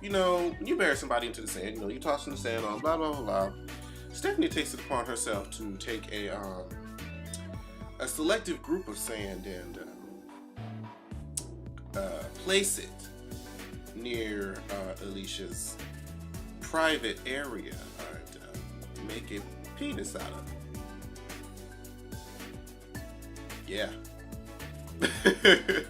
you know, when you bury somebody into the sand, you know, you toss in the sand on, blah, blah, blah, blah. Stephanie takes it upon herself to take a selective group of sand and place it near Alicia's private area and make a penis out of it. Yeah.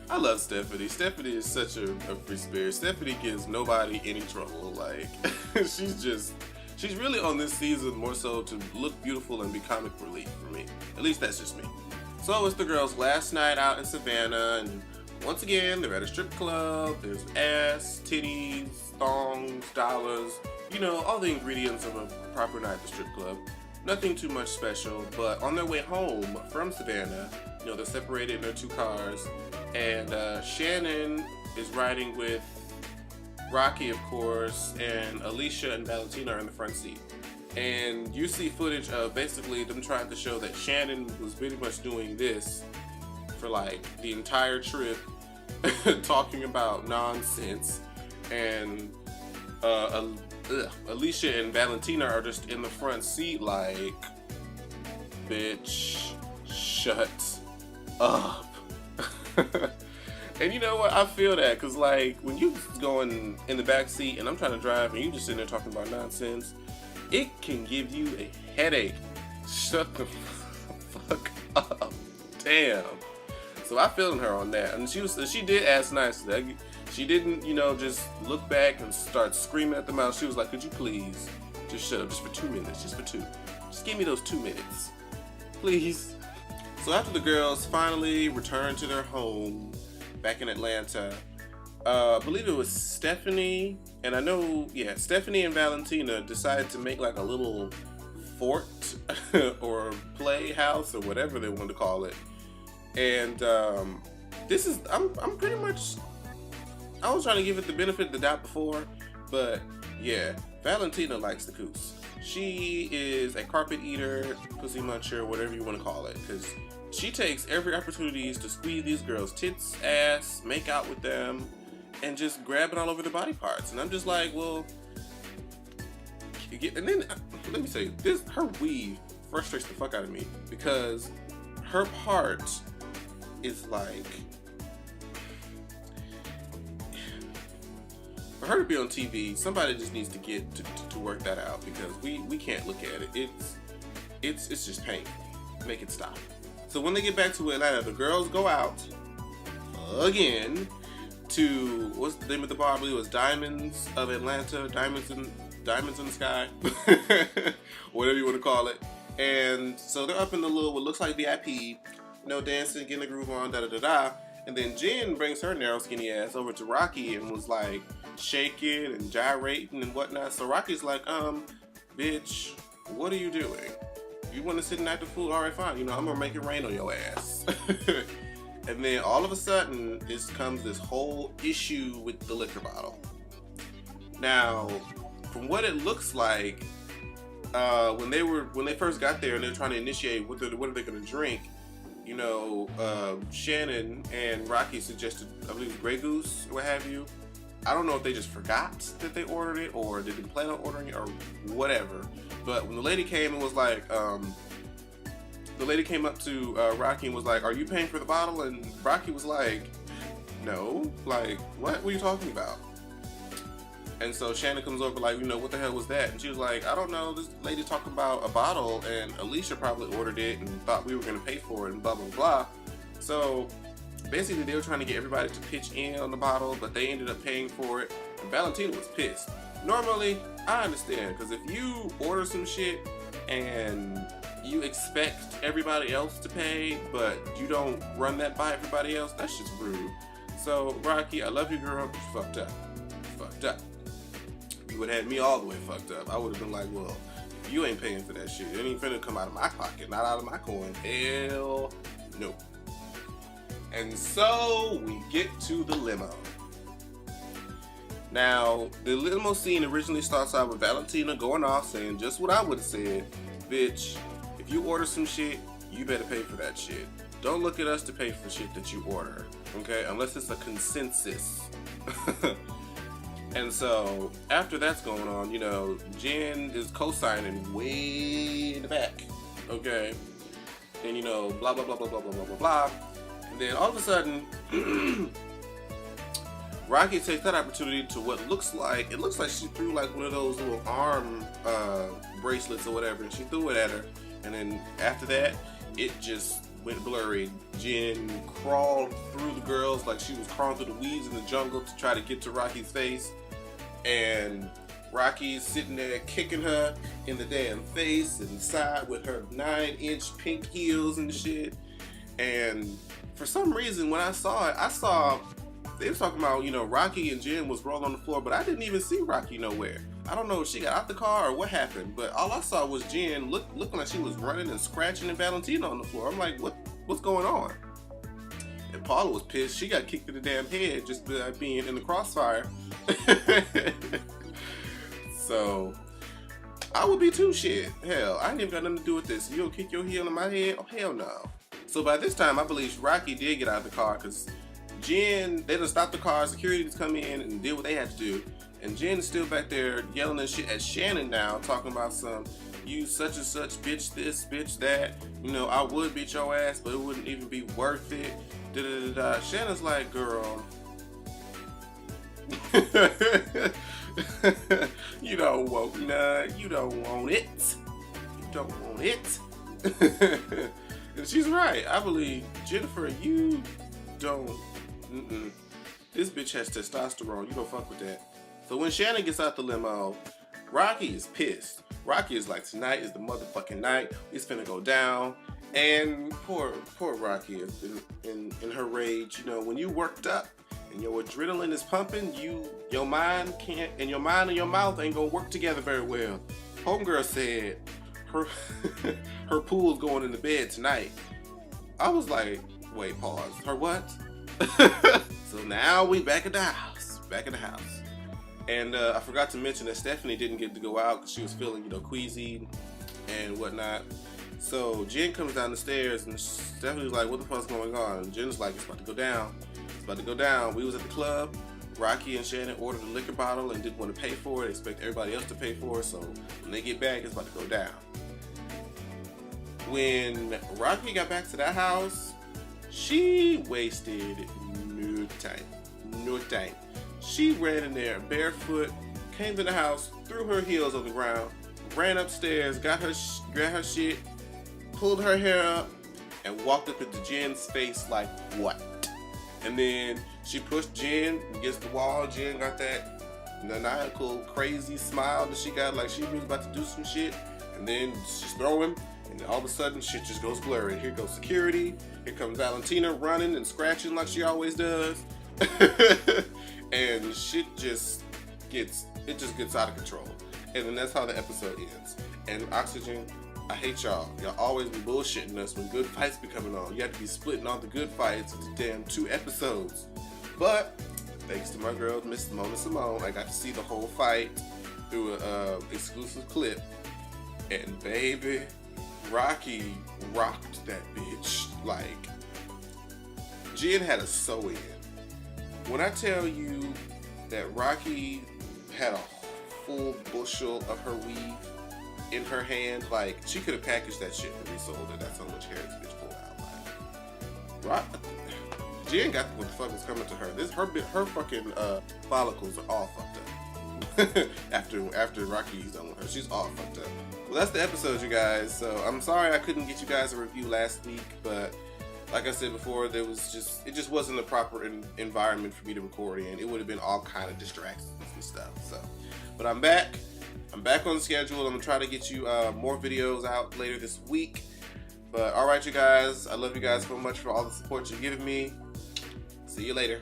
I love Stephanie. Stephanie is such a free spirit. Stephanie gives nobody any trouble. Like, she's really on this season more so to look beautiful and be comic relief for me. At least that's just me. So it's the girls' last night out in Savannah, and once again, they're at a strip club. There's ass, titties, thongs, dollars, you know, all the ingredients of a proper night at the strip club. Nothing too much special, but on their way home from Savannah, you know, they're separated in their two cars, and Shannon is riding with Rocky, of course, and Alicia and Valentina are in the front seat. And you see footage of basically them trying to show that Shannon was pretty much doing this for like the entire trip, talking about nonsense, and Alicia and Valentina are just in the front seat like, bitch, shut up. And you know what? I feel that, because like when you going in the back seat and I'm trying to drive and you just sitting there talking about nonsense, it can give you a headache. Shut the fuck up. Damn. So I feel her on that, and she did ask nicely. She didn't, you know, just look back and start screaming at the mouth. She was like, could you please just shut up just for 2 minutes, just for 2. Just give me those 2 minutes, please. So after the girls finally returned to their home back in Atlanta, I believe it was Stephanie, and I know, yeah, Stephanie and Valentina decided to make like a little fort or playhouse or whatever they wanted to call it. And this is, I'm pretty much, I was trying to give it the benefit of the doubt before, but yeah, Valentina likes the coos. She is a carpet eater, pussy muncher, whatever you want to call it, because she takes every opportunity to squeeze these girls' tits, ass, make out with them, and just grab it all over their body parts. And I'm just like, well, and then let me say this: her weave frustrates the fuck out of me, because her part is like, for her to be on TV, somebody just needs to get to work that out, because we can't look at it. It's just painful. Make it stop. So when they get back to Atlanta, the girls go out again to, what's the name of the bar? I believe it was Diamonds of Atlanta, Diamonds in the Sky, whatever you want to call it. And so they're up in the little, what looks like VIP, you know, dancing, getting the groove on, da da da da. And then Jen brings her narrow skinny ass over to Rocky and was like shaking and gyrating and whatnot. So Rocky's like, bitch, what are you doing? You want to sit and act a fool? All right, fine. You know, I'm gonna make it rain on your ass. And then all of a sudden, comes this whole issue with the liquor bottle. Now, from what it looks like, when they first got there and they're trying to initiate what are they gonna drink, you know, Shannon and Rocky suggested, I believe, Grey Goose or what have you. I don't know if they just forgot that they ordered it or they didn't plan on ordering it or whatever. But when the lady came and was like, the lady came up to Rocky and was like, are you paying for the bottle? And Rocky was like, no. Like, what are you talking about? And so Shannon comes over like, you know, what the hell was that? And she was like, I don't know, this lady talking about a bottle, and Alicia probably ordered it and thought we were going to pay for it and blah, blah, blah. So basically they were trying to get everybody to pitch in on the bottle, but they ended up paying for it. And Valentina was pissed. Normally, I understand, because if you order some shit and you expect everybody else to pay, but you don't run that by everybody else, that's just rude. So, Rocky, I love you, girl, but you fucked up. You fucked up. You would have had me all the way fucked up. I would have been like, well, if you ain't paying for that shit, it ain't finna come out of my pocket, not out of my coin. Hell no. And so, we get to the limo. Now, the limo scene originally starts out with Valentina going off saying just what I would have said. Bitch, if you order some shit, you better pay for that shit. Don't look at us to pay for shit that you order, okay? Unless it's a consensus. And so after that's going on, you know, Jen is co-signing way in the back, okay? And you know, blah blah blah blah blah blah blah blah blah. And then all of a sudden, Rocky takes that opportunity to what looks like she threw like one of those little arm bracelets or whatever, and she threw it at her. And then after that, it just went blurry. Jen crawled through the girls like she was crawling through the weeds in the jungle to try to get to Rocky's face. And Rocky's sitting there kicking her in the damn face and side with her 9-inch pink heels and shit. And for some reason, when I saw it, they were talking about, you know, Rocky and Jen was rolling on the floor, but I didn't even see Rocky nowhere. I don't know if she got out the car or what happened, but all I saw was Jen looking like she was running and scratching and Valentina on the floor. I'm like, what's going on? And Paula was pissed. She got kicked in the damn head just by being in the crossfire. So, I would be too, shit. Hell, I ain't even got nothing to do with this. You don't kick your heel in my head? Oh, hell no. So by this time, I believe Rocky did get out of the car because Jen, they done stopped the car, security just come in and did what they had to do. And Jen is still back there yelling and shit at Shannon now, talking about some, you such and such, bitch this, bitch that. You know, I would beat your ass, but it wouldn't even be worth it. Da da da da. Shannon's like, girl, you don't want none. You don't want it. You don't want it. And she's right. I believe, Jennifer, you don't. This bitch has testosterone. You don't fuck with that. So when Shannon gets out the limo, Rocky is pissed. Rocky is like, tonight is the motherfucking night. It's finna go down. And poor Rocky is in her rage. You know, when you worked up and your adrenaline is pumping, your mind and your mouth ain't gonna work together very well. Homegirl said her pool's going in the bed tonight. I was like, wait, pause. Her what? So now we back at the house. And I forgot to mention that Stephanie didn't get to go out because she was feeling, you know, queasy and whatnot. So Jen comes down the stairs and Stephanie's like, what the fuck's going on? And Jen's like, it's about to go down. We was at the club. Rocky and Shannon ordered a liquor bottle and didn't want to pay for it. They expect everybody else to pay for it. So when they get back, it's about to go down. When Rocky got back to that house, she wasted no time. She ran in there barefoot, came to the house, threw her heels on the ground, ran upstairs, got her shit, pulled her hair up, and walked up into Jen's face like, what? And then she pushed Jen against the wall. Jen got that maniacal, crazy smile that she got like she was about to do some shit. And then she's throwing, and all of a sudden shit just goes blurry. Here goes security. Here comes Valentina running and scratching like she always does. And shit just gets out of control. And then that's how the episode ends. And Oxygen, I hate y'all. Y'all always be bullshitting us when good fights be coming on. You have to be splitting all the good fights into damn 2 episodes. But thanks to my girl, Miss Mona Simone, I got to see the whole fight through an exclusive clip. And baby, Rocky rocked that bitch. Like, Jen had a sew-in. When I tell you that Rocky had a full bushel of her weave in her hand, like, she could have packaged that shit and resold it. That's how much hair this bitch pulled out. Like, Jen got what the fuck was coming to her. Her fucking follicles are all fucked up. after Rocky's done with her, she's all fucked up. Well, that's the episode, you guys. So I'm sorry I couldn't get you guys a review last week, but like I said before, it just wasn't a proper environment for me to record in. It would have been all kind of distractions and stuff. So, but I'm back on the schedule. I'm gonna try to get you more videos out later this week. But all right, you guys, I love you guys so much for all the support you're giving me. See you later.